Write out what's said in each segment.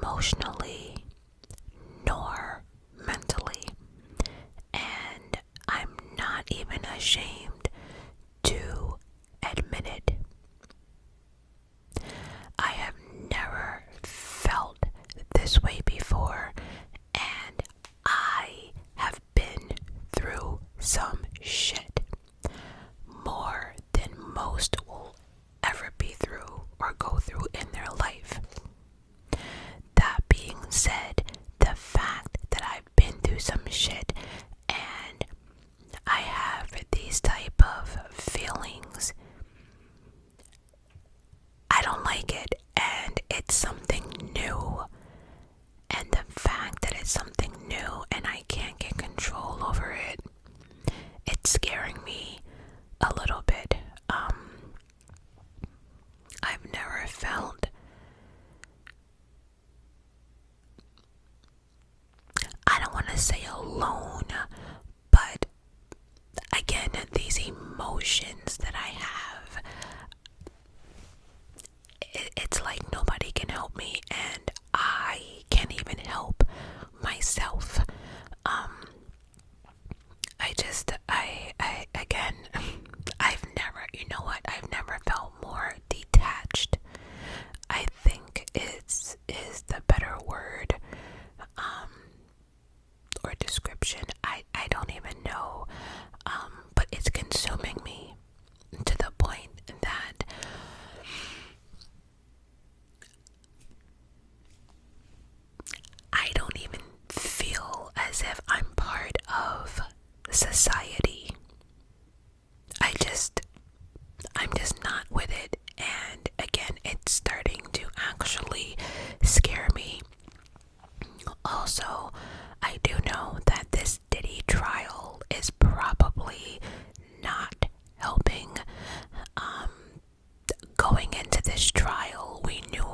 emotionally nor mentally, and I'm not even ashamed to admit it. I have never felt this way before, and I have been through some shit. More than most will ever be through or go through in their life. That being said, the fact that I've been through some shit and I have these type of feelings, I don't like it, and it's something new. And the fact that it's something new and I can't get control over it, it's scaring me a little bit. I've never felt I don't want to say alone, but again, these emotions that I have, it's like nobody can help me, and I can't even help myself. Again, I've never felt more detached. I think is the better word, or description. I don't even know, but it's consuming me to the point that I don't even feel as if I'm part of society. I'm just not with it, and again, it's starting to actually scare me. Also, I do know that this Diddy trial is probably not helping. Going into this trial, we knew,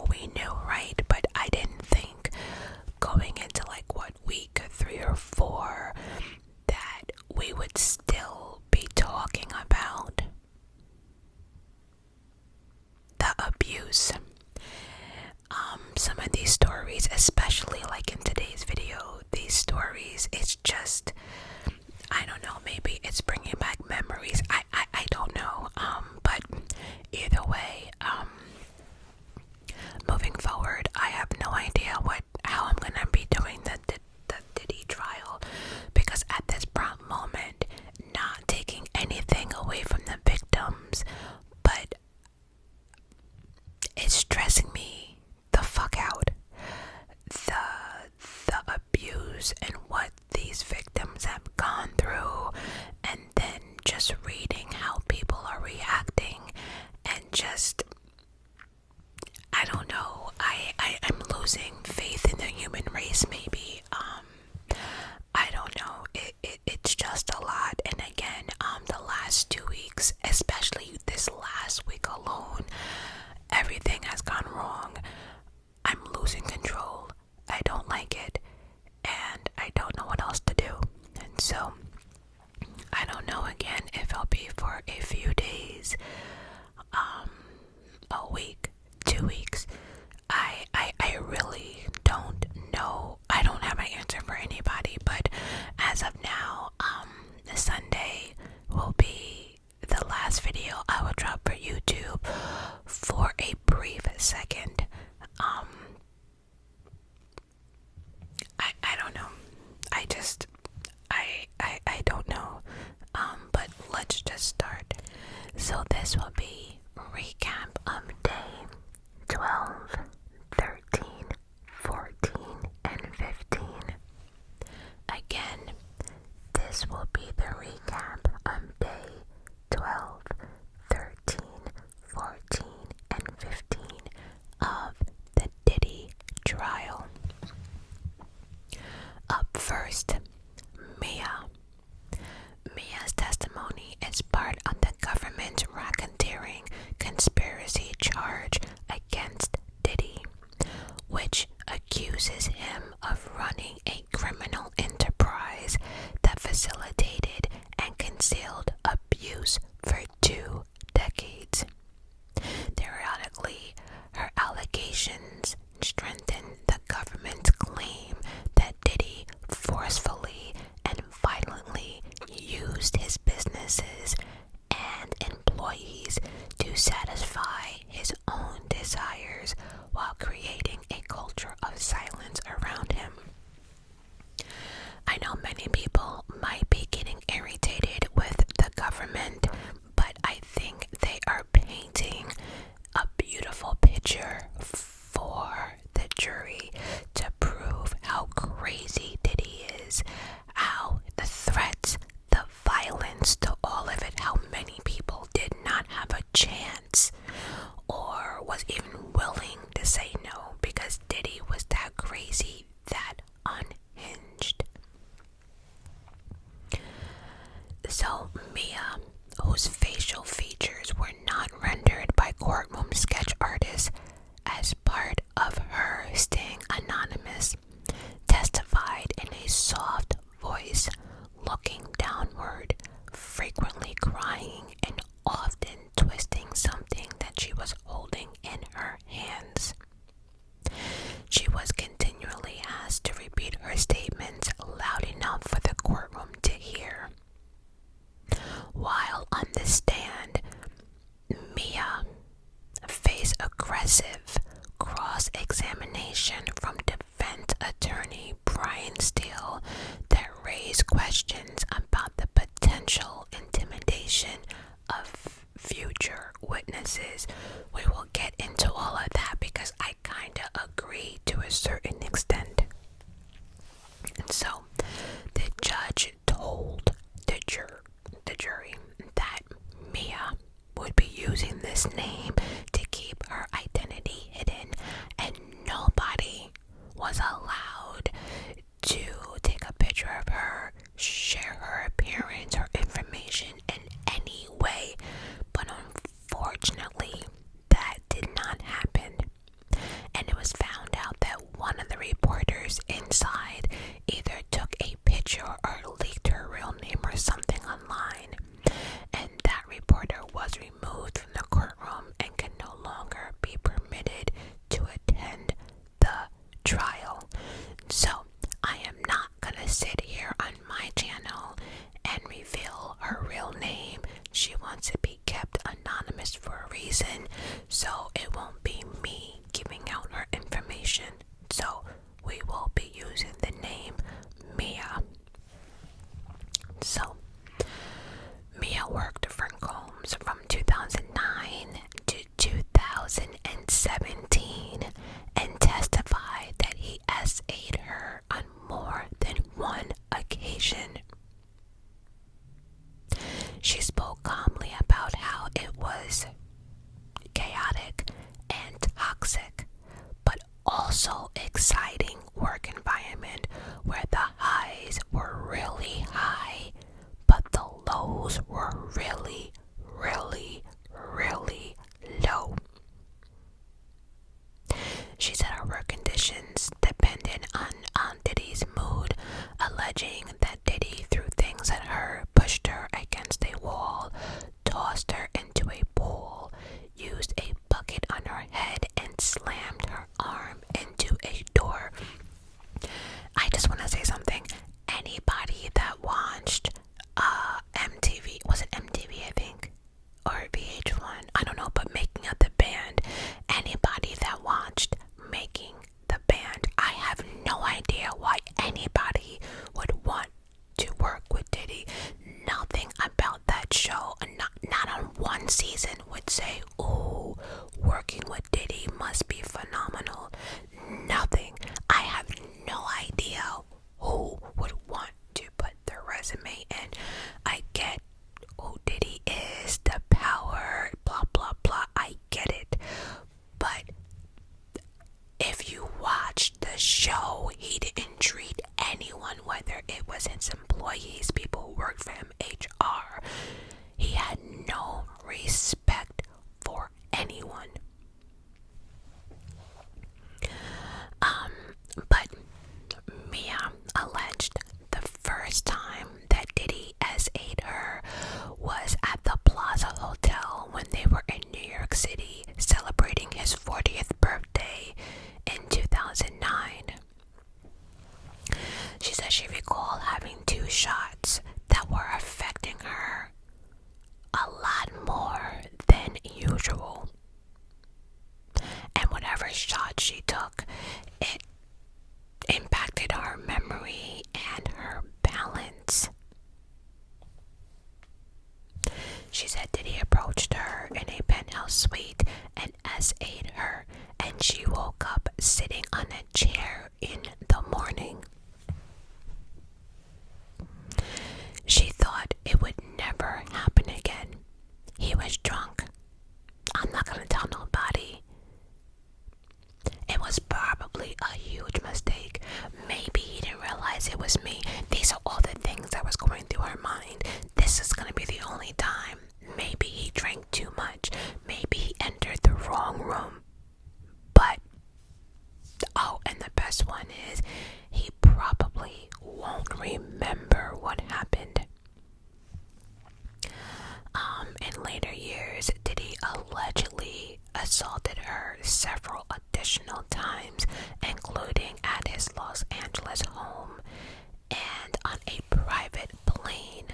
right? But I didn't think going into week 3 or 4 that we would still be talking about the abuse. Some of these stories, especially in today's video, these stories, it's just, I don't know, maybe it's bringing back memories. I don't know. But either way, moving forward, I have no idea how I'm gonna be doing the Diddy trial, because at this prompt moment, not taking anything away from the victims, but it's stressing me the fuck out. The abuse and what these victims have gone through, and then just reading how people are reacting, and just, I don't know, I'm losing faith in the human race, maybe. I don't know, it's just a lot. And again, the last 2 weeks, especially this last week alone, everything has gone wrong. I'm losing control. I don't like it, and I don't know what else to do. And so, I don't know again if I'll be for a few days, a week, 2 weeks. I really don't know. I don't have an answer for anybody, but as of now, Sunday will be the last video I will drop for YouTube for a brief second. I don't know. I don't know. But let's just start. So this will be recap of day 12, 13, 14, and 15. Again, this will be the recap of day 12, 13, 14, and 15 of the Diddy trial. Up first, Mia's testimony is part of the government's racketeering conspiracy charge against Diddy, which accuses him of running a criminal enterprise that facilitated and concealed abuse for 2 decades. Theoretically, her allegations strengthen the government crazy, that unhinged. So Mia, whose facial features were not rendered by courtroom sketch artists as part of her staying anonymous, testified in a soft voice, looking downward, frequently crying and often twisting something that she was holding in her hands. She was continually asked to repeat her statements loud enough for the courtroom to hear. While on the stand, Mia faced aggressive cross-examination from defense attorney Brian Steele that raised questions about the potential intimidation of future witnesses. We will get into all of that because I kinda agree to a certain extent. And so the judge told the jury that Mia would be using this name to keep her identity hidden, and nobody was allowed to take a picture of her, share her appearance or information in any way. But unfortunately, that did not happen. And it was found out that one of the reporters inside either took a picture or leaked her real name or something online. And that reporter was removed from the courtroom and can no longer be permitted to attend the trial. So I am not gonna sit here on my channel and reveal her real name. She wants to be kept anonymous for a reason, so it won't be me giving out her information. So we will be using the name Mia. So Mia worked for Combs from 2009 to 2017 and testified that he SA'd her on more than one occasion. She spoke calmly about how it was chaotic and toxic, but also exciting work environment where the highs were really high, but the lows were really, really, really low. She said her work conditions depended on Diddy's mood, alleging that Diddy threw things at her, pushed her against a wall, tossed her into a pool, used a bucket on her head, and slammed her arm into a door. I just want to say something. Anybody that watched MTV, was it MTV I think, or VH1, I don't know, but Making of the Band, anybody that watched Making the Band, I have no idea why anybody would want to work with Diddy. Nothing about that show, not on one season, would say, ooh, working with Diddy must be phenomenal. Nothing. I have no idea who would want to put their resume in. I get who Diddy is, the power, blah blah blah, I get it. But if you watched the show, he didn't treat anyone, whether it was his employees, people who worked for him, HR, he had no respect for anyone. But Mia alleged the first time that Diddy SA'd her was at the Plaza Hotel when they were in New York City celebrating his 40th birthday in 2009. She said she recalled having 2 shots that were affecting her a lot more than usual. And whatever shot she took, it impacted her memory and her balance. She said Diddy approached her in a penthouse suite and SA'd her, and she woke up sitting on a chair in the morning. She thought it would never happen again. He was drunk. I'm not gonna tell nobody. It was probably a huge mistake. last one is he probably won't remember what happened. In later years, Diddy allegedly assaulted her several additional times, including at his Los Angeles home and on a private plane.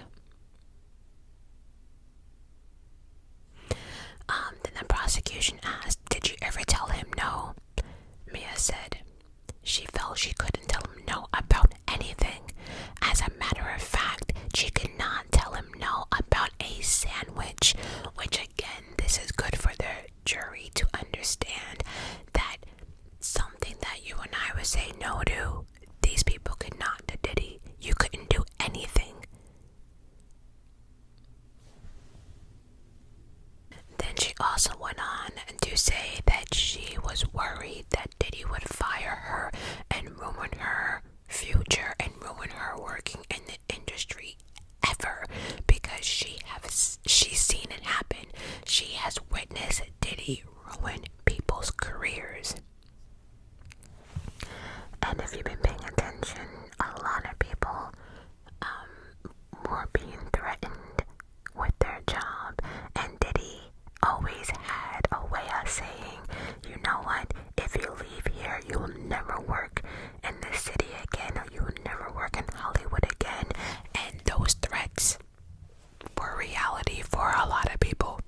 Then the prosecution asked, "Did you ever tell him no?" Mia said she felt she couldn't tell him no about anything. As a matter of fact, she could not tell him no about a sandwich, which again, this is good for the jury to understand that something that you and I would say no to, these people could not to Diddy. You couldn't do anything. Then she also went on to say that she was worried that Diddy would fire her and ruin her future and ruin her working in the industry ever, because she's seen it happen. She has witnessed Diddy ruin people's careers. And if you've been paying attention, a lot of people were being threatened with their job, and Diddy always had a way of saying, you know what, if you leave here, you will never work in this city again, or you will never work in Hollywood again. And those threats were reality for a lot of people.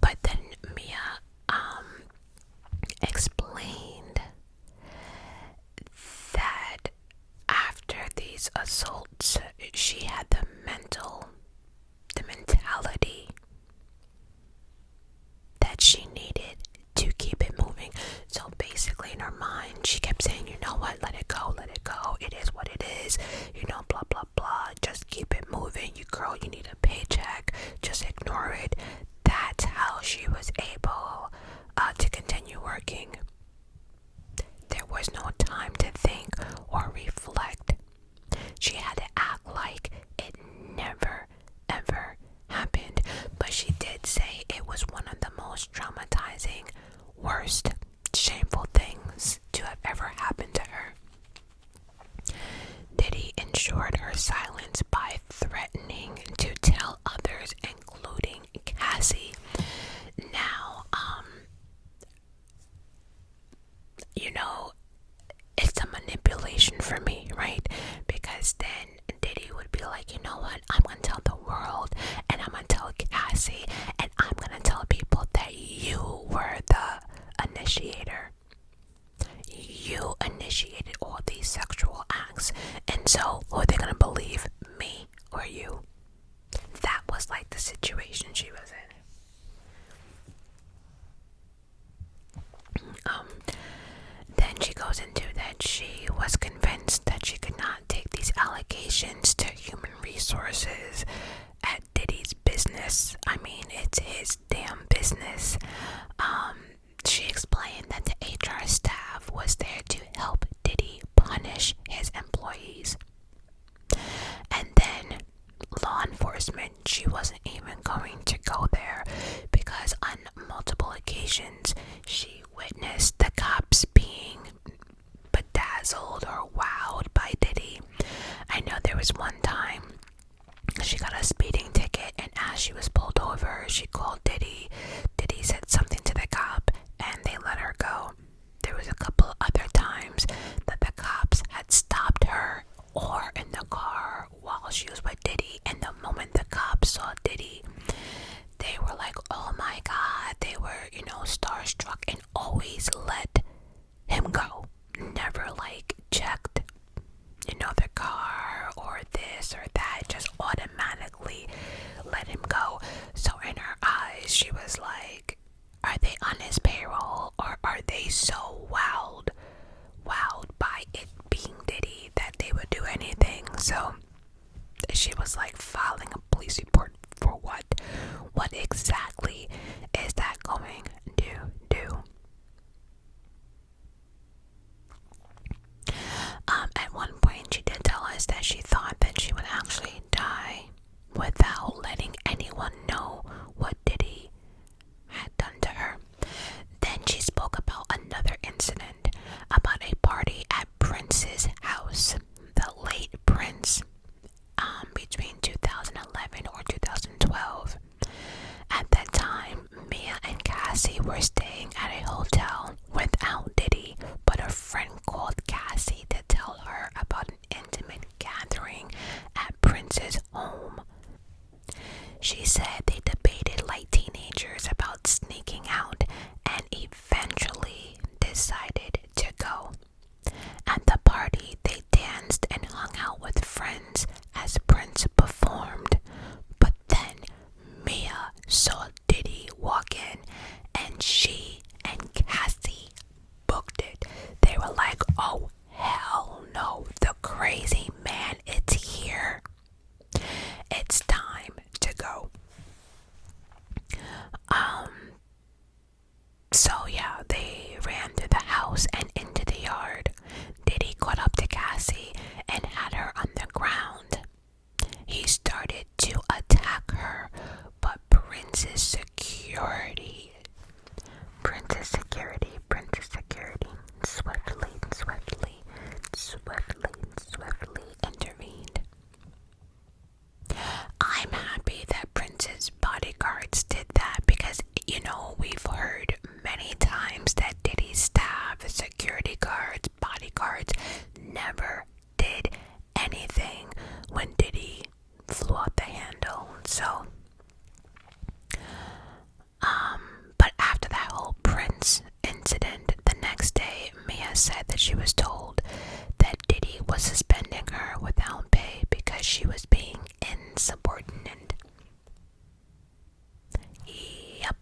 But then Mia explained that after these assaults, she had the mentality that she needed to keep it moving. So basically in her mind, she kept saying, you know what, let it go, it is what it is, you know, blah blah blah, just keep it moving. You girl, you need a paycheck, just ignore it. That's how she was able to continue working. There was no time to think or reflect. She had to act like it never ever happened, but she did say it was one of the most traumatizing, worst, shameful things to have ever happened to her. Diddy ensured her silence by threatening to tell others, including Cassie. Now, you know, it's a manipulation for me, right? Because then Diddy would be like, you know what, I'm gonna tell the world, and I'm gonna tell Cassie, and I'm gonna tell people that you were the initiator. You initiated all these sexual acts, and so who are they gonna believe, me or you? That was like the situation she was in. Then she goes into that she was convinced that she could not take these allegations to human resources at Diddy's business. I mean, it's his damn business. She explained that the HR staff was there to help Diddy punish his employees. And then law enforcement, she wasn't even going to go there because on multiple occasions she witnessed the cops being bedazzled or wowed by Diddy. I know there was one time she got a speeding ticket, and as she was pulled over, she called Diddy. Diddy said something to house and into the yard. Diddy caught up to Cassie and had her on the ground. He started to attack her, but Prince's security, swiftly intervened. I'm happy that Prince's bodyguards did that because, we've heard many times that Diddy's staff, security guards, bodyguards never did anything when Diddy flew out the handle. So, but after that whole Prince incident, the next day, Mia said that she was told that Diddy was suspending her without pay because she was being insubordinate. Yep.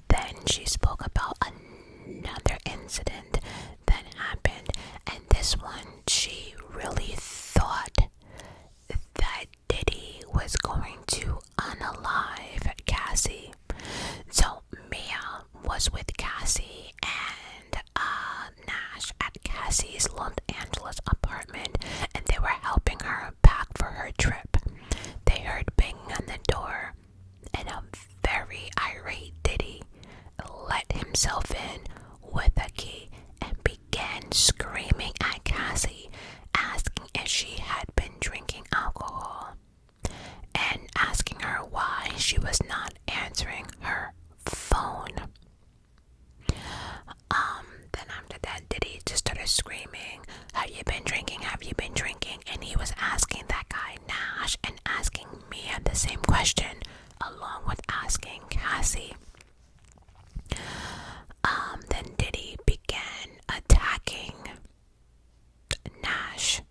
Then she spoke about another incident that happened, and this one she really thought that Diddy was going to unalive Cassie. So Mia was with Cassie and Nash at Cassie's Los Angeles apartment, and they were helping her pack for her trip. They heard banging on the door, and a very irate Diddy let himself in with a key and began screaming at Cassie, asking if she had been drinking alcohol and asking her why she was not answering her phone. Then after that, Diddy just started screaming, have you been drinking? And he was asking that guy Nash and asking Mia the same question, along with asking Cassie. Then Diddy began attacking Nash.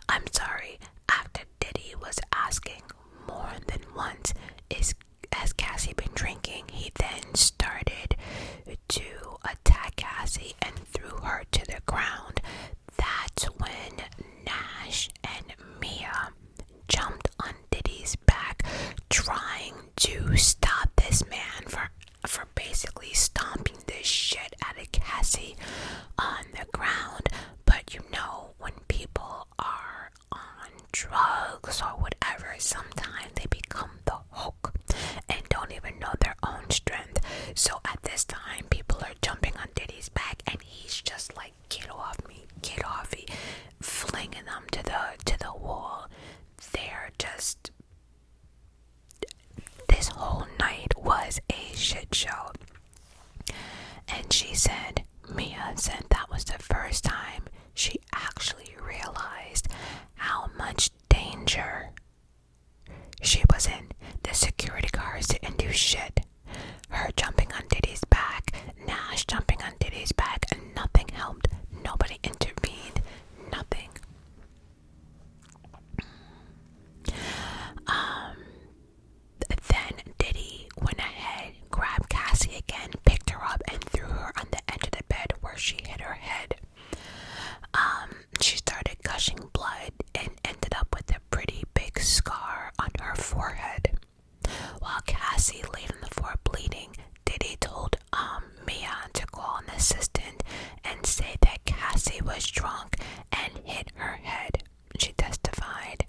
I'm sorry, after Diddy was asking more than once, has Cassie been drinking? He then started to attack Cassie and threw her to the ground. That's when Nash and Mia jumped on Diddy's back, trying to stop this man for basically stomping the shit out of Cassie on the ground. But when people are on drugs or whatever, sometimes they become the Hulk and don't even know their own strength. So at this time, people are jumping on Diddy's back, and he's just like, get off me, flinging them to the wall. They're just, this whole night was a shit show. And Mia said that was the first time she actually realized how much danger she was in. The security guards didn't do shit. Her jumping on Diddy's back, Nash jumping on Diddy's back, and nothing helped. Nobody intervened. Nothing. Then Diddy went ahead, grabbed Cassie again, picked her up, and threw her on the edge of the bed where she hit her head. She started gushing blood and ended up with a pretty big scar on her forehead. While Cassie laid on the floor bleeding, Diddy told Mia to call an assistant and say that Cassie was drunk and hit her head. She testified.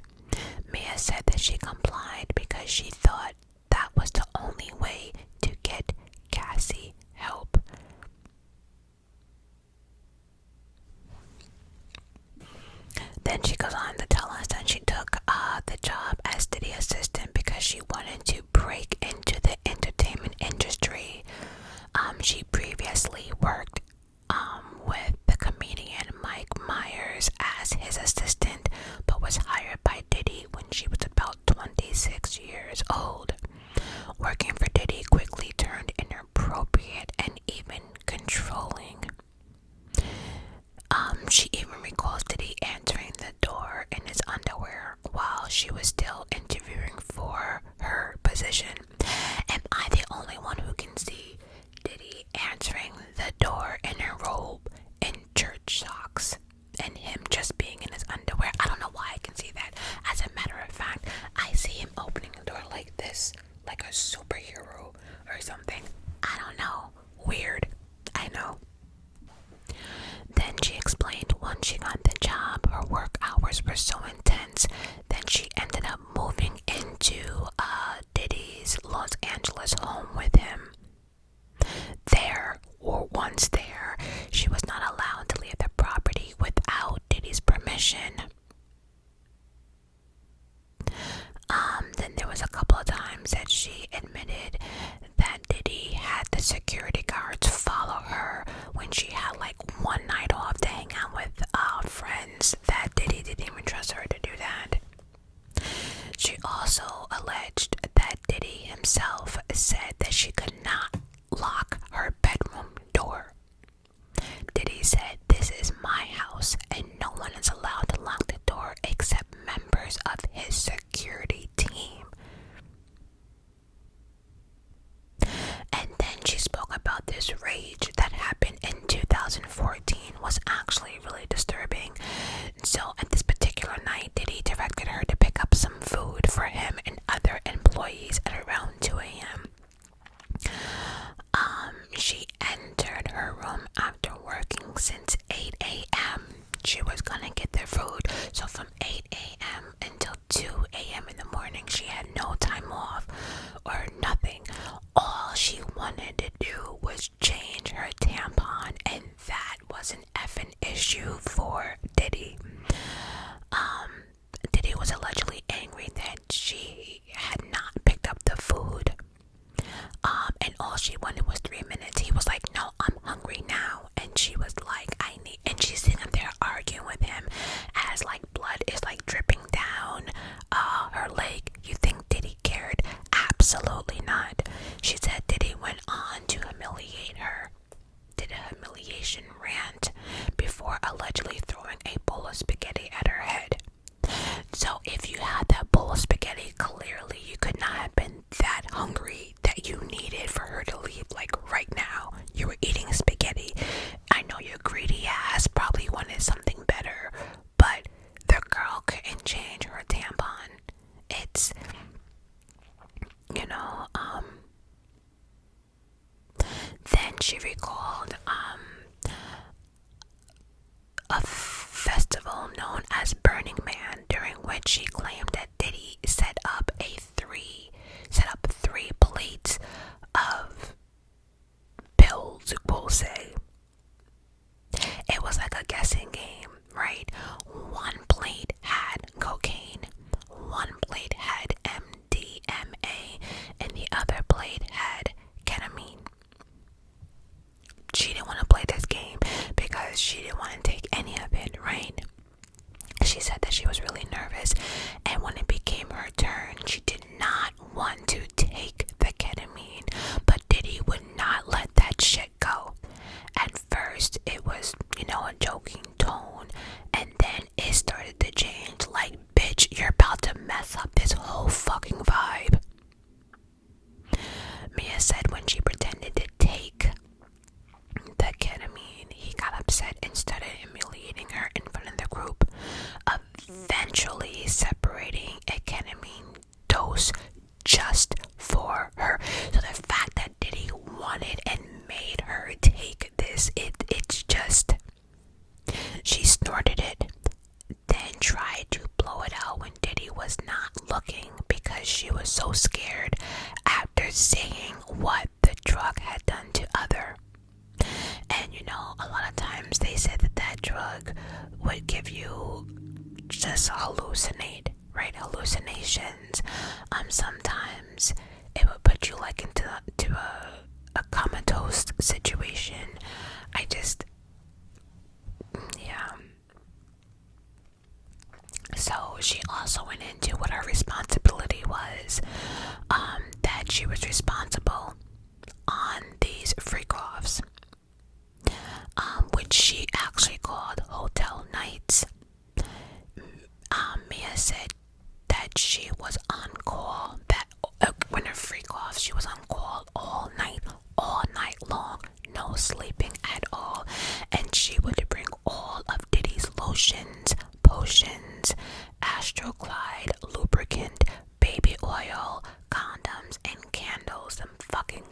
Mia said that she complied because she thought that was the only way to get Cassie help. Then she goes on to tell us that she took the job as Diddy assistant because she wanted to break into the entertainment industry. She previously worked with the comedian Mike Myers as his assistant, but was hired by Diddy when she was about 26 years old. Working for Diddy quickly turned inappropriate and even controlling. She even recalls Diddy answering the door in his underwear while she was still interviewing for her position. Am I the only one who can see Diddy answering the door in a robe in church socks and him just being in his underwear? I don't know why I can see that. As a matter of fact, I see him opening the door like this, like a superhero. something. I don't know. Weird. I know. Then she explained once she got the job, her work hours were so intense that she ended up moving into Diddy's Los Angeles home with him. Once there, she was not allowed to leave the property without Diddy's permission. Then there was a couple of times that she admitted that Diddy had the security guards follow her when she had like one night off to hang out with friends, that Diddy didn't even trust her to do that. She also alleged that Diddy himself said that she could not lock her bedroom door. Diddy said, "This is my house and no one is allowed to lock the door except members of his security team." And then she spoke about this rage that happened in 2014 was actually really disturbing. So at this particular night, Diddy directed her to pick up some food for him and other employees at around 2 a.m. She entered her room after working since 8 a.m. She was gonna get their food. So from 8 a.m. until 2 a.m. in the morning, she had no time off or nothing. All she wanted to do was change her tampon, and that was an effing issue for Diddy. Diddy was allegedly angry that she had not picked up the food. And all she wanted was 3 minutes. He was like, "No, I'm hungry now." And she was like, and she's sitting up there arguing with him as like blood is like dripping down her leg. You think Diddy cared? Absolutely not. She said Diddy went on to humiliate her, did a humiliation rant before allegedly throwing a bowl of spaghetti at her head. So if you had that bowl of spaghetti, clearly you could not have been that hungry that you needed for her to leave like right now. You were eating spaghetti. I know your greedy ass probably wanted something better, but the girl couldn't change her tampon. It's, then she recalled a festival known as Burning Man, during which she claimed that Diddy set up three plates of pills, we'll say. It was like a guessing game, right? One plate had cocaine, one plate had MDMA, and the other plate had ketamine. She didn't want to play this game because she didn't want to take any of it, right? She said that she was really nervous, and when it became her turn, she did not want to take the ketamine, but Diddy would not let that shit go. At first, it was, a joking tone, and then it started to change, like, "Bitch, you're about to mess up this whole fucking vibe." Mia said when she pretended to take the ketamine, he got upset and started humiliating her in front of the group, eventually separating a ketamine dose just for her. So the fact that Diddy wanted and made her take this, it's just, she snorted it, then tried to blow it out when Diddy was not looking because she was so scared after seeing what the drug had done to other. And a lot of times they said that drug would give you just hallucinate, right? Hallucinations. Sometimes it would put you like into a comatose situation. So she also went into what her responsibility was, that she was responsible on these freak-offs, which she actually called hotel nights. Mia said that she was on call, that when her freak-offs, she was on call all night long, no sleeping at all, and she would bring all of Diddy's lotions, potions, Astroglide, lubricant, baby oil, condoms, and candles. Them fucking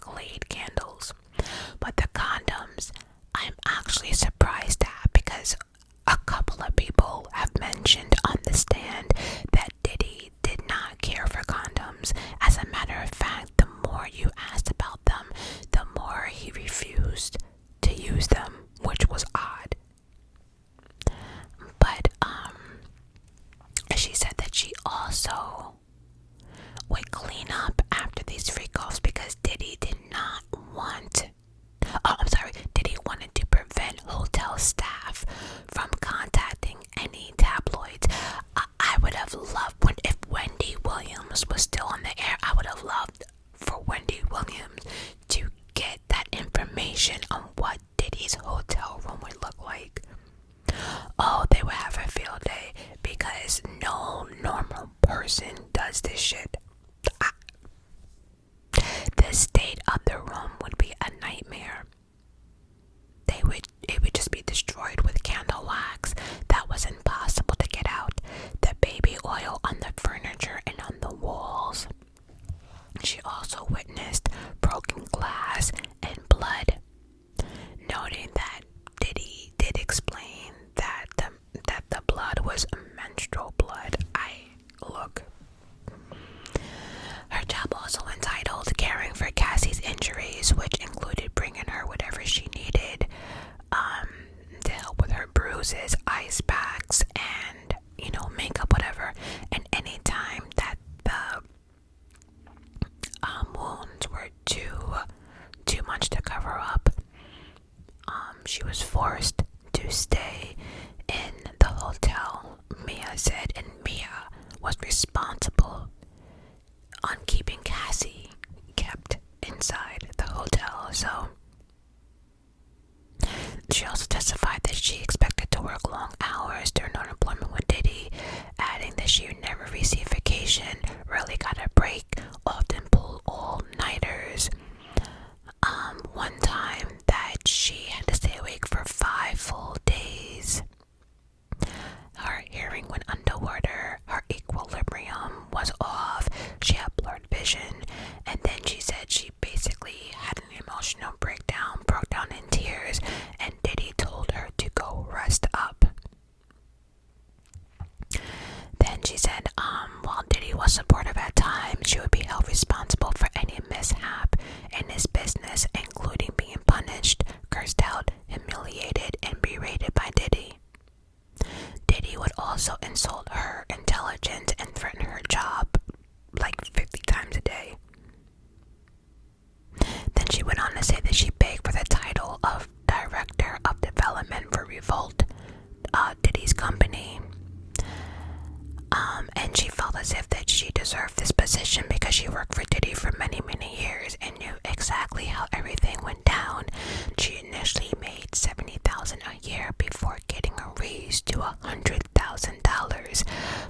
here. I would have loved for Wendy Williams to get that information on what Diddy's hotel room would look like. Oh, they would have a field day because no normal person does this shit. The state of the room would be a nightmare. It would just be destroyed with candle wax that was impossible to get out. The baby oil on the furniture and on the walls. She also witnessed broken glass and blood, noting that Diddy did explain that the blood was menstrual blood. Her job also entitled caring for Cassie's injuries, which included bringing her whatever she needed to help with her bruises, ice packs, and makeup, whatever. And any time that the wounds were too much to cover up, she was forced to stay in the hotel, Mia said, and Mia was responsible on keeping Cassie kept inside the hotel. So she also testified that she expected to work long hours during her employment with Diddy, adding that she would never receive vacation, rarely got a break, often pulled all-nighters. One time that she had to stay awake for 5 full days. Her hearing went underwater, her equilibrium was off, she had blurred vision, and then she said she basically had an emotional breakdown, broke down in tears, and Diddy told her to go rest up. Then she said, while Diddy was supportive at times, she would be held responsible for any mishap in his business, including being punished, cursed out, humiliated, and berated by Diddy. Diddy would also insult her intelligence and threaten her job like 50 times a day. Then she went on to say that she begged for the title of Director of Development for Revolt, Diddy's company. And she felt as if that she deserved this position because she worked for Diddy for many, many years and knew exactly how everything went down. She initially made $70,000 a year before getting a raise to $100,000,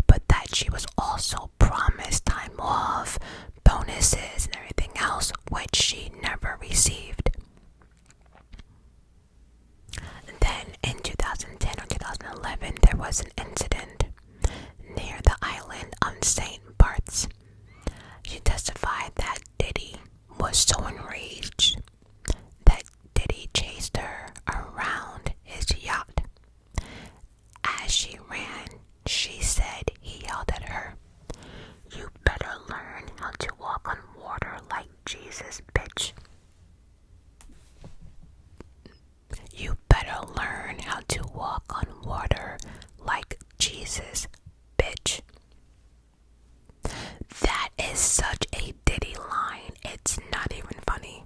but that she was also promised time off, bonuses, and everything else, which she never received. Then in 2010 or 2011, there was an incident near the island on St. Bart's. She testified that Diddy was so enraged that Diddy chased her around his yacht. As she ran, she said he yelled at her, "You better learn how to walk on water like Jesus, bitch. You better learn how to walk on water like Jesus, bitch." That is such a Diddy line, it's not even funny.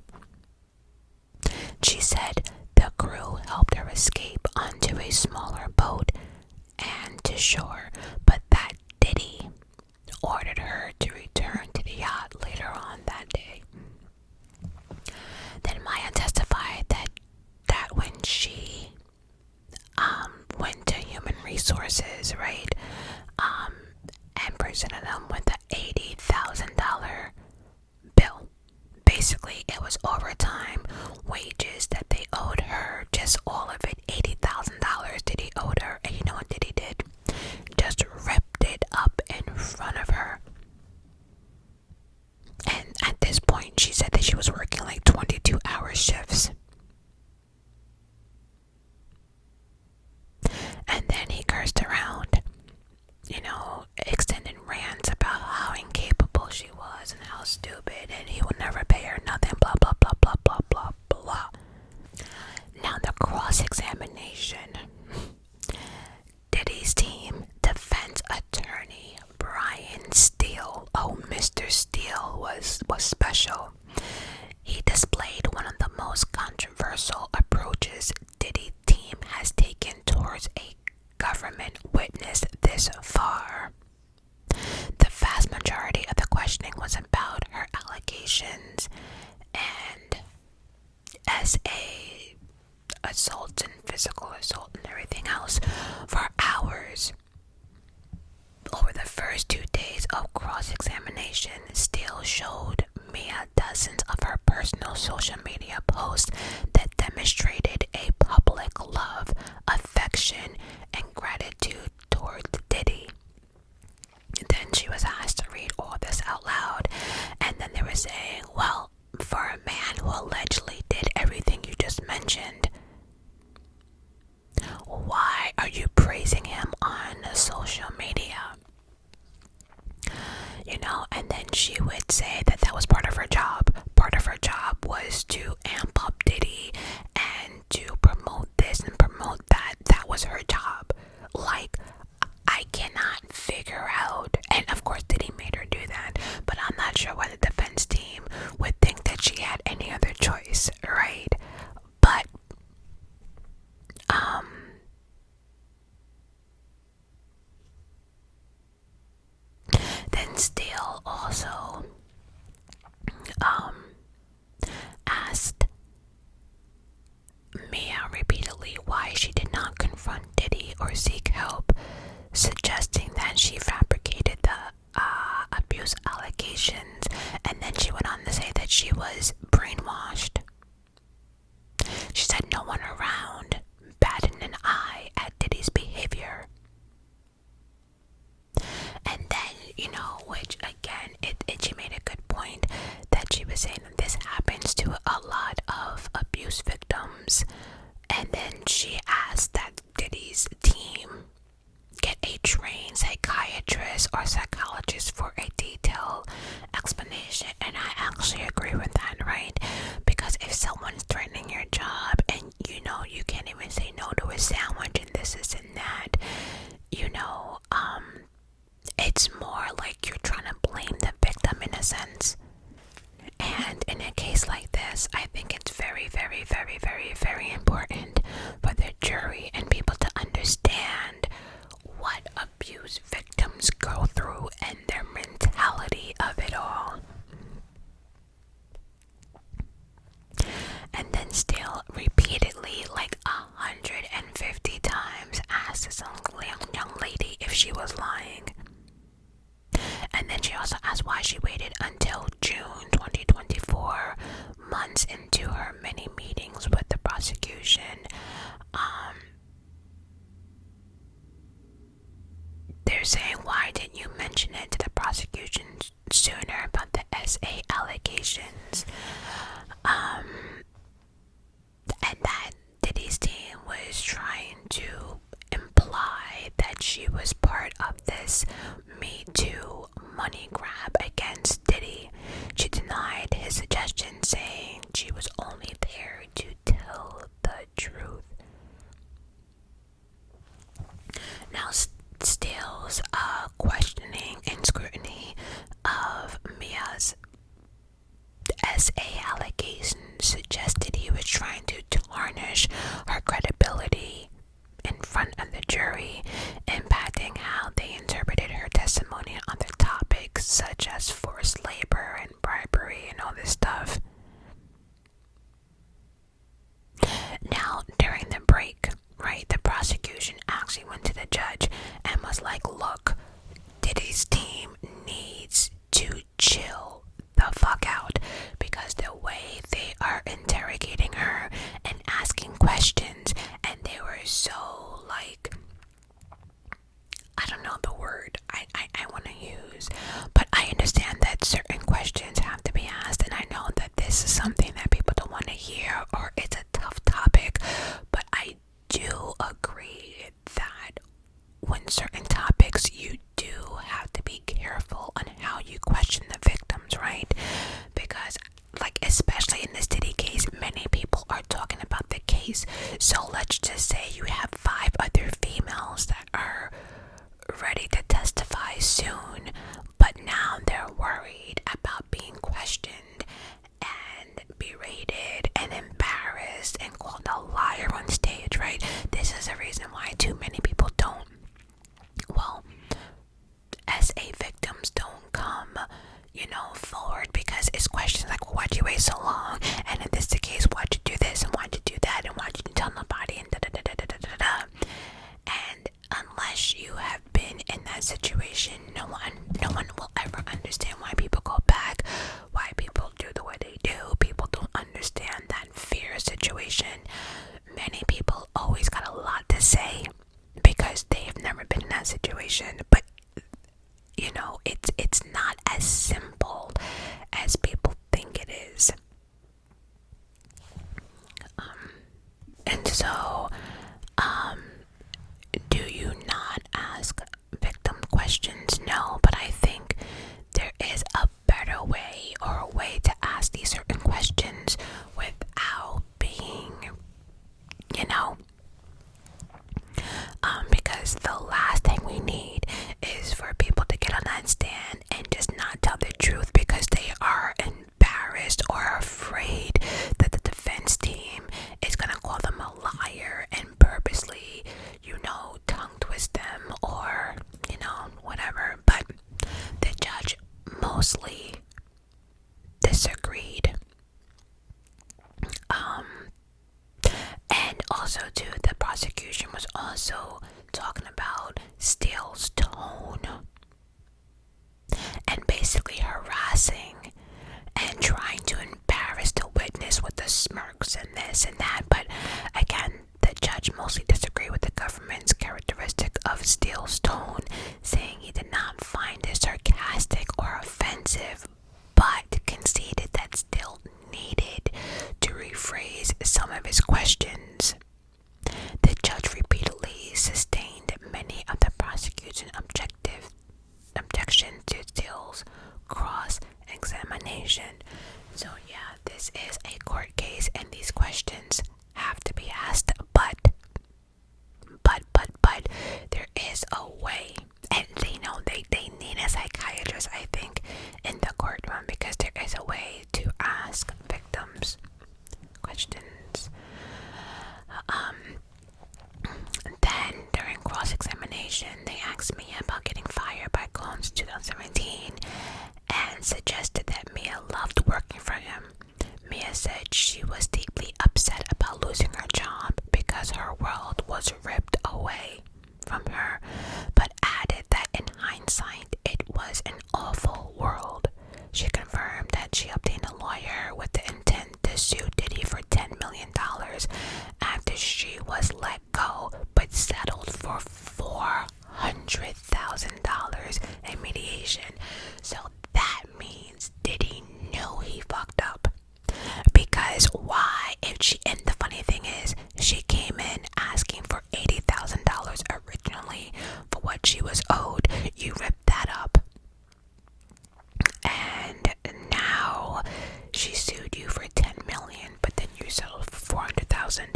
She said the crew helped her escape onto a smaller boat and to shore, but that Diddy ordered her to return to the yacht later on that day. Then Maya testified that when she went to human resources, right, and presented them with an $80,000 bill. Basically, it was overtime wages that they owed her, just all of it, $80,000 Diddy owed her. And you know what Diddy did? Just ripped it up in front of her. And at this point, she said that she was working like 22-hour shifts. And then he cursed around, extended rants about how incapable she was and how stupid, and he would never pay her nothing, blah, blah, blah, blah, blah, blah, blah. Now the cross-examination. Diddy's team defense attorney, Brian Steele, Mr. Steele was special. He displayed one of the most controversial approaches Diddy team has taken towards a government witness this far. The vast majority of the questioning was about allegations and SA assaults and physical assault and everything else for hours. Over the first 2 days of cross-examination, Steele showed Mia dozens of her personal social media posts that demonstrated a public love, affection, and gratitude towards Diddy. Then she was asked to read all this out loud, and then they were saying, well, for a man who allegedly did everything you just mentioned, why are you praising him on social media? You know, and then she would say that that was part of her job. Part of her job was to amp up Diddy and to promote this and promote that. That was her job. Like, I cannot figure out, and of course Diddy made her do that, but I'm not sure why the defense team would think that she had any other choice, right? But, then Steele also asked Mia repeatedly why she did not confront Diddy or seek help, suggesting that she fabricated the abuse allegations, and then she went on to say that she was brainwashed. She said no one around batted an eye at Diddy's behavior. And then, you know, which again, she made a good point that she was saying that this happens to a lot of abuse victims. And then she asked that Diddy's team get a trained psychiatrist or psychologist for a detailed explanation. And I actually agree with that, right? Because if someone's threatening your job and you know you can't even say no to a sandwich and this and that, you know, it's more like you're trying to blame the victim in a sense. And in a case like this, I think it's very, very, very, very, very important for the jury and people to understand what abuse victims go through and their mentality of it all. And then still repeatedly, like 150 times, asked this young lady if she was lying. And then she also asked why she waited until June 2024, months into her many meetings with the prosecution. They're saying, why didn't you mention it to the prosecution sooner about the SA allegations? And that Diddy's team was trying to imply that she was part of this Me Too money grab against Diddy. She denied his suggestion, saying she was only there to tell the truth. Now, Steele's questioning and scrutiny of Mia's SA allegations suggested he was trying to tarnish her credibility in front of the jury, impacting how they interpreted her testimony on other topics such as forced labor and bribery and all this stuff. Now, during the break, right, the prosecution actually went to the judge and was like, look, Diddy's team needs to chill the fuck out, because the way they are interrogating her and asking questions, and they were so like, I don't know the word I want to use, but I understand that certain questions have to be asked, and I know that this is something that people don't want to hear, or it's a tough topic, but I do agree that when certain topics, you do have to be careful on how you question the victims, right? Because, like, especially in this Diddy case, many people are talking about the case. So let's just say you have 5 other females that are ready to testify soon, but now they're worried about being questioned and berated and embarrassed and called a liar on stage, right? This is the reason why too many people don't, well, SA victims don't come, forward, because it's questionable why'd you wait so long? And if this is the case, why'd you do this? And why'd you do that? And why'd you tell nobody? And da-da-da-da-da-da-da. And unless you have been in that situation, no one will ever understand why people go back, why people do the way they do. People don't understand that fear situation. Many people always got a lot to say because they've never been in that situation. But you know, it's not as simple as people think it is. And so, do you not ask victim questions? No, but I think there is a better way, or a way to ask these certain questions without being, you know, because the last thing we need is for people to get on that stand and just not tell the truth because they are embarrassed or afraid that the defense team is gonna call them a liar and purposely, you know, tongue twist them or, you know, whatever. But the judge mostly disagreed. And also too, the prosecution was also talking about Steele's tone and basically harassing and trying to embarrass the witness with the smirks and this and that. But again, the judge mostly disagreed with the government's characteristic of Steele's tone, saying he did not find it sarcastic or offensive, but conceded that Steele needed to rephrase some of his questions. The judge repeatedly sustained many of the prosecution's objections to Steele's cross-examination. So yeah, this is a court case and these questions have to be asked, but there is a way, and they know they need a psychiatrist, I think, in the courtroom, because there is a way to ask victims questions. Then during cross-examination, they asked Mia about getting fired by Combs in 2017 and suggested that Mia loved working for him. Mia said she was deeply upset about losing her job because her world was ripped away from her, but added that in hindsight it was an awful world. She confirmed that she obtained a lawyer with the intent to sue Diddy for $10 million after she was let go, but settled for $400,000 in mediation. So that means Diddy knew he fucked up. Because why? And the funny thing is, she came in asking for $80,000 originally for what she was owed. You ripped that up. And now she sued you for $10 million, but then you settled for $400,000.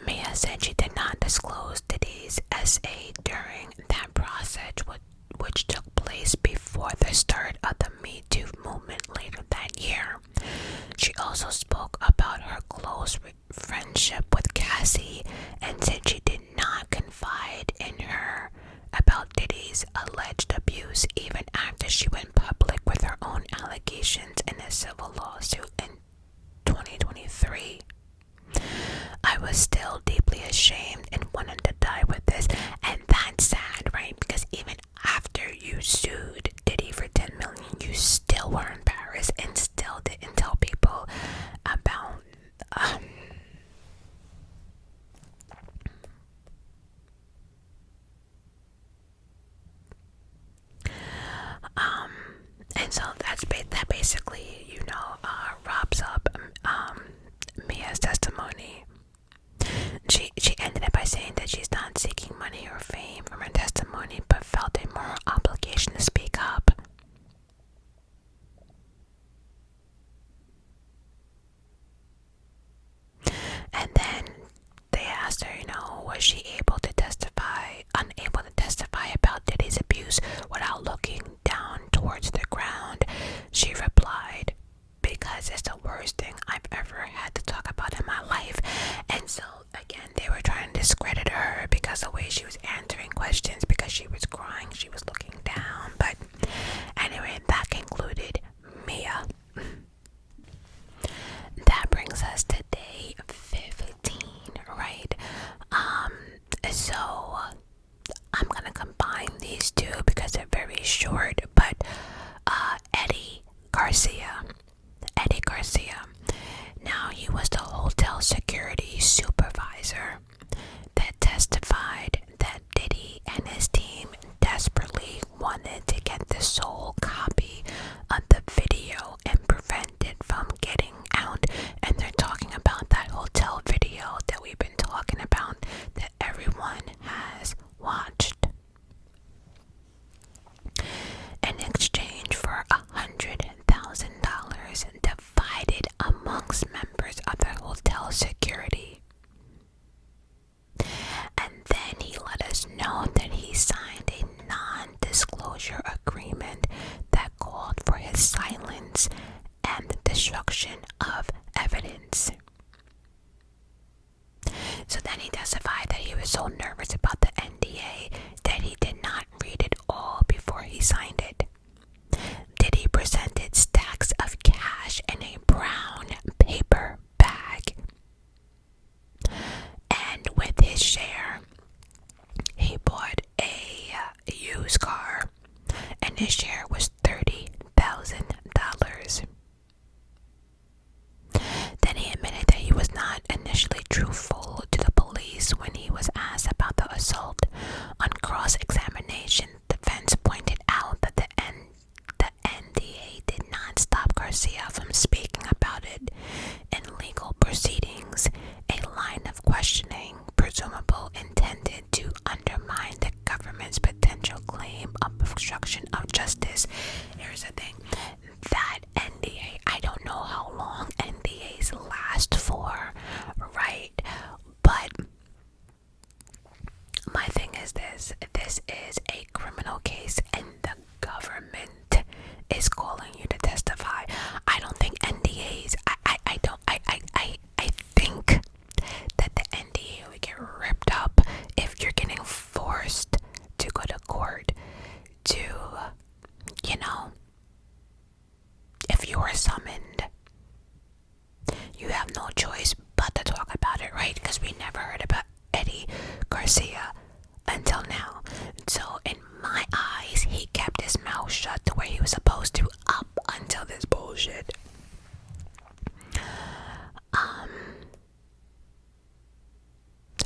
Mia said she did not disclose Diddy's SA during that process, which took place before the start of the Me Too movement later that year. She also spoke about her close friendship with Cassie and said she did not confide in her about Diddy's alleged abuse even after she went public with her own allegations in a civil lawsuit in 2023. I was still deeply ashamed and wanted to die with this, and that's sad, right? Because even after you sued Diddy for $10 million, you still were embarrassed and still didn't tell people about and so that basically, you know, wraps up Mia's testimony. She ended it by saying that she's not seeking money or fame from her testimony, but felt a moral obligation to speak up. supervisor that testified that Diddy and his team desperately wanted to get the sole copy of the video and prevent it from getting out. And they're talking about that hotel video that we've been talking about that everyone has watched. In exchange for $100,000 divided amongst members of the hotel security. And then he let us know that he signed a non-disclosure agreement that called for his silence and the destruction of evidence. So then he testified that he was so nervous about the NDA that he did not read it all before he signed it. Diddy presented stacks of cash in a brown paper bag. And with his share, he bought a used car, and his share was $30,000. Then he admitted that he was not initially truthful to the police when he was asked about the assault. On cross-examination, defense pointed out that the NDA did not stop Garcia from speaking about it in legal proceedings, a line of questioning, presumably intended to undermine the government's potential claim of obstruction of justice. Here's the thing, that NDA, I don't know how long NDAs last for, right? But my thing is this is a criminal case and the government is calling you to testify. I don't think NDAs, I think that the NDA would get ripped up if you're getting forced to go to court to, if you are summoned, you have no choice but to talk about it, right? Because we never heard about Eddie Garcia until now. So in my eyes, he kept his mouth shut to where he was supposed to up until this bullshit.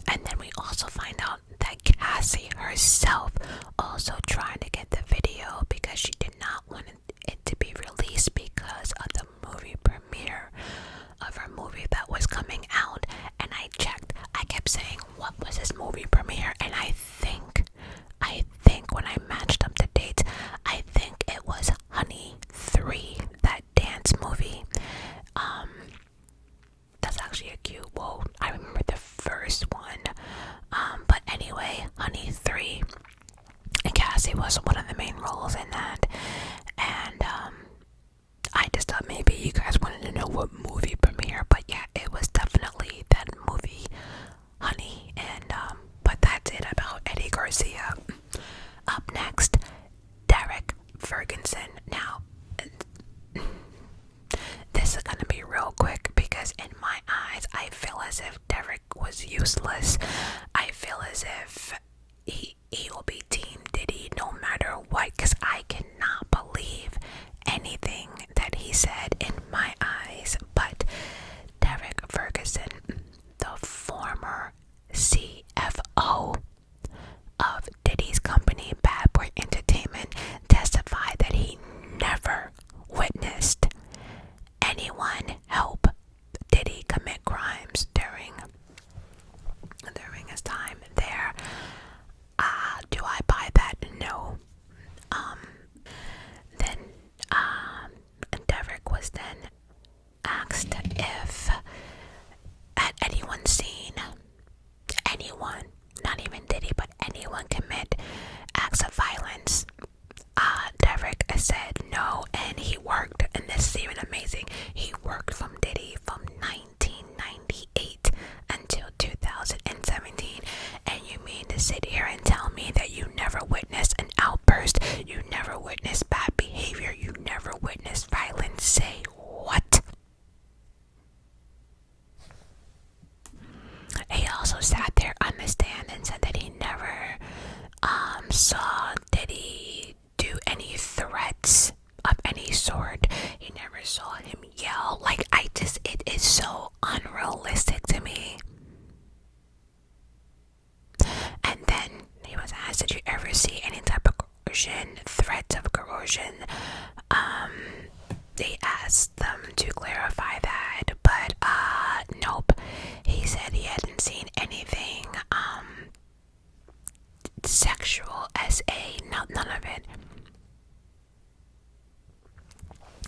And then we also find out that Cassie herself also tried to get the video because she did not want it to be released because of the movie premiere of her movie that was coming out. And I checked, I kept saying, what was this movie premiere? And I think when I matched up the dates, I think it was Honey 3, that dance movie. That's actually a cute, I remember the first one. But anyway, Honey 3, and Cassie was one of the main roles in that. And I just thought maybe you guys wanted to know what movie premiere, but yeah, it was definitely that movie, Honey. And but that's it about Eddie Garcia. Up next, Derek Ferguson. Now, this is gonna be real quick because in my eyes, I feel as if Derek was useless. I feel as if he will be Team Diddy no matter what, because I cannot believe anything that he said in my eyes. But Derek Ferguson, the former CFO of Diddy's company Bad Boy Entertainment, testified that he never witnessed anyone help Diddy commit crimes during his time there. Do I buy that? No. Then Derek was then asked if had anyone seen anyone, not even Diddy, but anyone commit acts of violence. Derek said no, and he worked, and this is even amazing, he worked from Diddy from 1998 until 2017. And you mean to sit here and tell me that you never witnessed an outburst, you never witnessed bad behavior, you never witnessed violence? Say what? He also sat there on the stand and said that he never saw Diddy do any threats of any sort. He never saw him yell asked them to clarify that, but nope. He said he hadn't seen anything sexual, SA, none of it.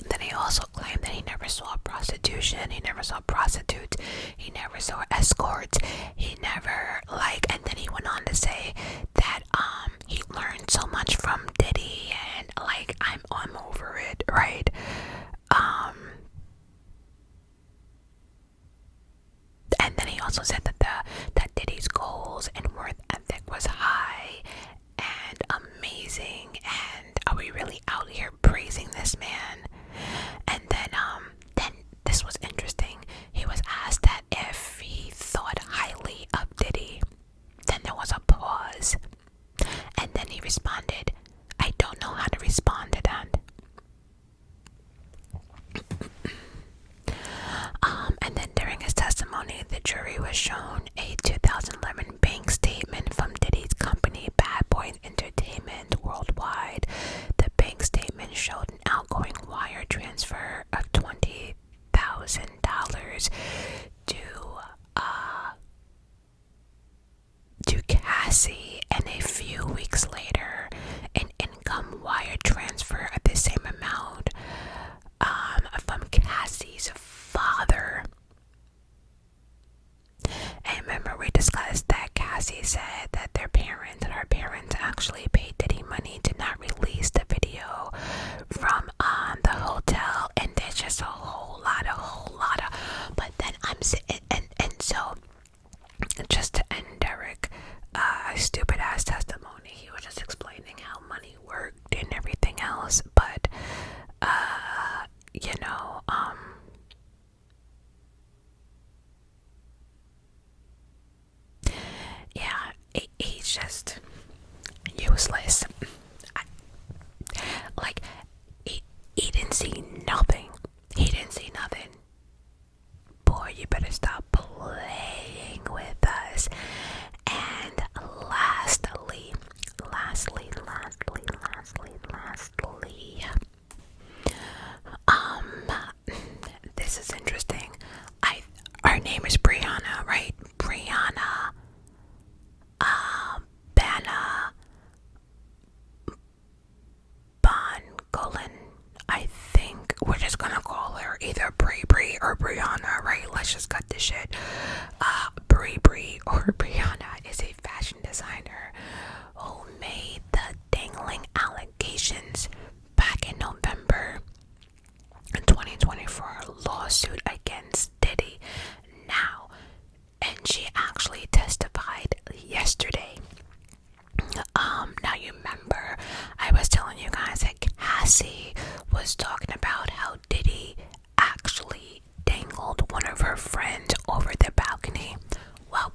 Then he also claimed that he never saw prostitution, he never saw prostitutes, he never saw escorts, he never, and then he went on to say that he learned so much from Diddy, and I'm over it, right? And then he also said that Diddy's goals and worth ethic was high and amazing, and are we really out here praising this man? And then this was interesting. He was asked that if he thought highly of Diddy. Then there was a pause, and then he responded, "I don't know how to respond to that." And then during his testimony, the jury was shown a 2011 bank statement from Diddy's company, Bad Boy Entertainment Worldwide. The bank statement showed an outgoing wire transfer of $20,000 to Cassie, and a few weeks later, an income wire transfer of the same amount from Cassie's father. And remember, we discussed that Cassie said that her parents actually paid Diddy money to not release the video from the hotel, and there's just a whole lot of, but then I'm sitting, and so, just to end Derek, stupid ass testimony, he was just explaining how money worked and everything else, but, yeah, he's just useless. He didn't see nothing. Boy, you better stop playing with us. And lastly, this is interesting. Her name is Briana, right? Briana Bana Bongolan. I think we're just gonna call her either Bree or Briana, right? Let's just cut this shit. Bree or Briana is a fashion designer who made the tingling allegations back in November 2024 lawsuit against Diddy now, and she actually testified yesterday. Now you remember I was telling you guys that Cassie was talking about how Diddy actually dangled one of her friends over the balcony. Well,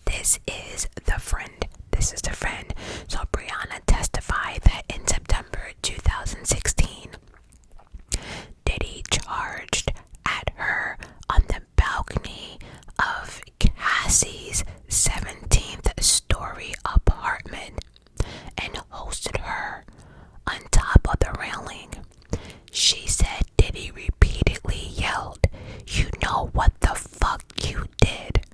this is the friend. So Briana testified that in September 2016, Diddy charged at her on the balcony of Cassie's 17th story apartment and hosted her on top of the railing. She said Diddy repeatedly yelled, "You know what the fuck you did,"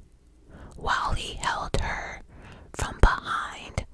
while he held her from behind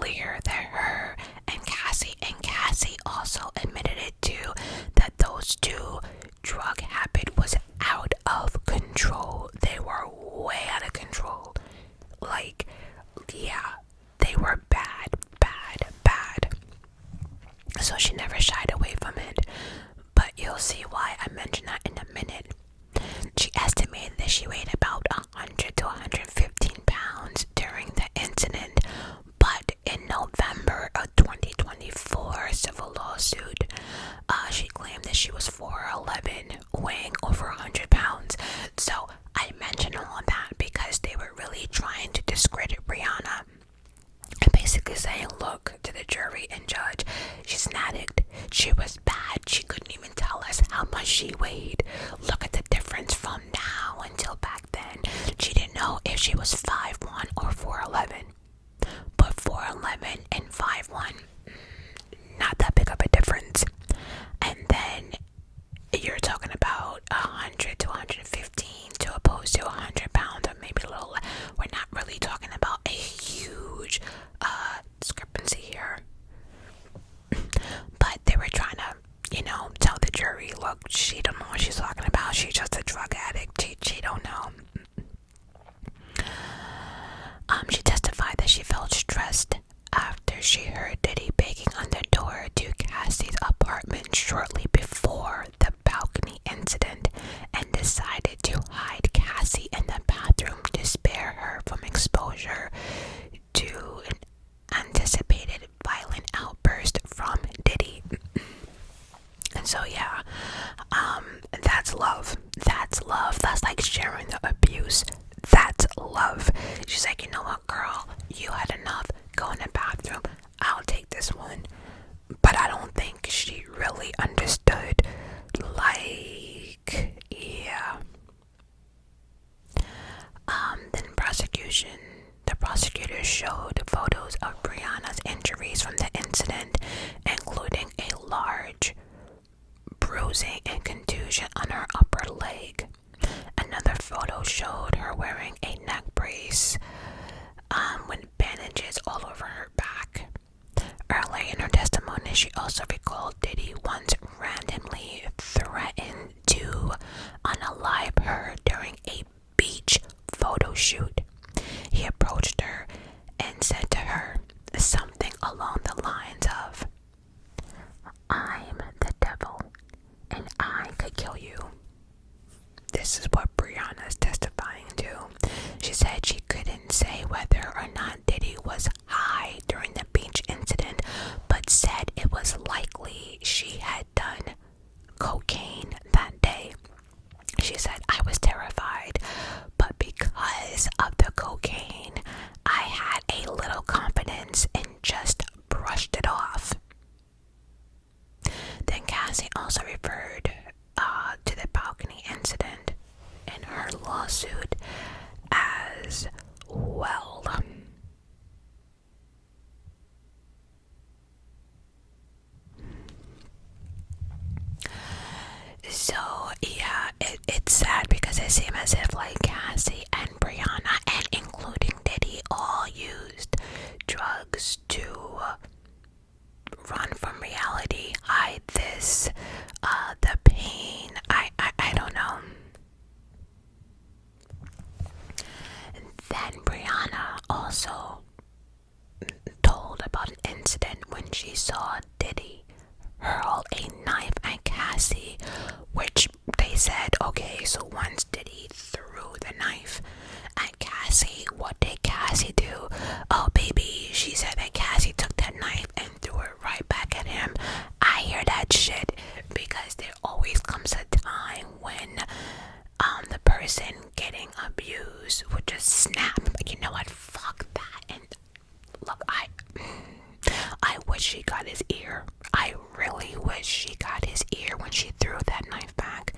clear that her and Cassie also admitted it too, that those two drug habit was out of control. They were way out of control. Like, yeah, they were bad. So she never shied away from it. But you'll see why I mention that in a minute. She estimated that she weighed about 100 to 115 pounds during the incident. But in November of 2024 civil lawsuit, she claimed that she was 4'11", weighing over 100 pounds. So I mention all of that because they were really trying to discredit Briana. And basically saying, look, to the jury and judge, she's an addict. She was bad. She couldn't even tell us how much she weighed. Look at the difference from now until back then. She didn't know if she was 5'1" or 4'11". But 4'11" and 5'1", not that big of a difference. And then you're talking about 100 to 115 to opposed to 100 pounds, or maybe a little. We're not really talking about a huge discrepancy here. But they were trying to, tell the jury, look, she don't know what she's talking about. She's just a drug addict. She don't know. She testified that she felt stressed after she heard Diddy banging on the door to Cassie's apartment shortly before the balcony incident, and decided to hide Cassie in the bathroom to spare her from exposure to an anticipated violent outburst from Diddy. And so yeah, that's love. That's love. That's like sharing the abuse. That's love. She's like, you know what, girl, you had enough. Go in the bathroom. I'll take this one. But I don't think she really understood. Like, yeah. Then the prosecutor showed photos of Briana's injuries from the incident, including a large bruising and contusion on her upper leg. Another photo showed her wearing a neck brace with bandages all over her back. Earlier in her testimony, she also recalled Diddy once randomly threatened to unalive her during a beach photo shoot. He approached her and said to her something along the lines of, "I'm the devil and I could kill you." This is what Briana is testifying to. She said she couldn't say whether or not Diddy was high during the beach incident, but said it was likely she had done cocaine that day. She said, "I was terrified, but because of the cocaine, I had a little confidence and just brushed it off." Then Cassie also referred to the balcony incident in her lawsuit as well. So yeah, it's sad because it seems as if like Cassie and Briana, and including Diddy, all used drugs to run from reality, hide this, the pain. I don't know. Then Briana also told about an incident when she saw Diddy hurl a knife at Cassie, which they said, okay, so once Diddy threw the knife at Cassie, what did Cassie do? Oh baby, she said that Cassie took that knife and threw it right back at him. I hear that shit because there always comes a time when the person getting abused would just snap, like, you know what, fuck that. And look, I wish she got his ear. I really wish she got his ear when she threw that knife back.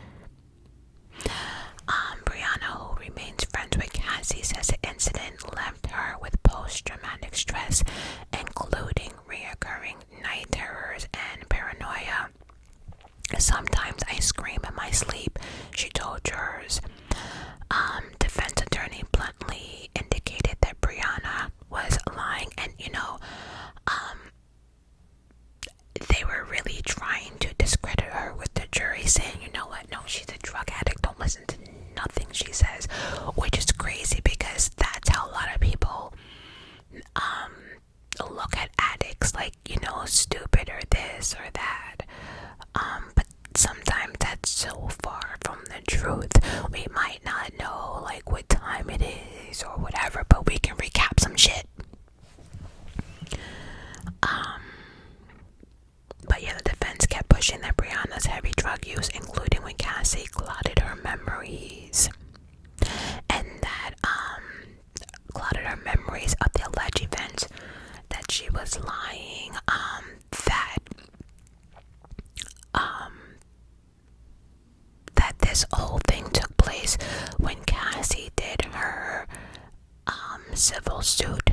this or that. But sometimes that's so far from the truth. We might not know like what time it is or whatever, but we can recap some shit. But yeah, the defense kept pushing that Briana's heavy drug use, including when Cassie clouded her memories, and that clouded her memories of the alleged events, that she was lying, that this whole thing took place when Cassie did her civil suit,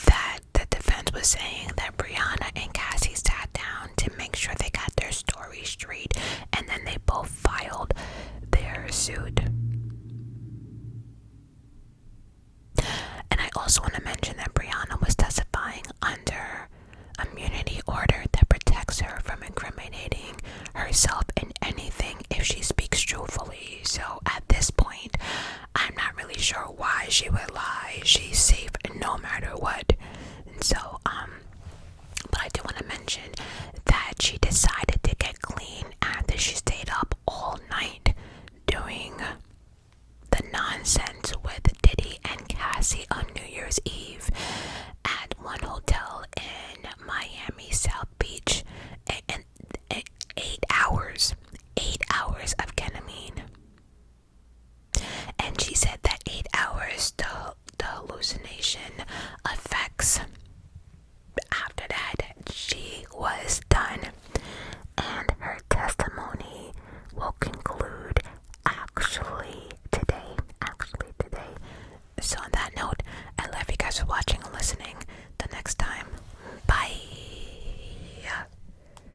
that the defense was saying that Briana and Cassie sat down to make sure they got their story straight, and then they both filed their suit. And I also want to mention that Briana was testifying under immunity order that protects her from incriminating herself in anything if she speaks truthfully. So at this point, I'm not really sure why she would lie. She's safe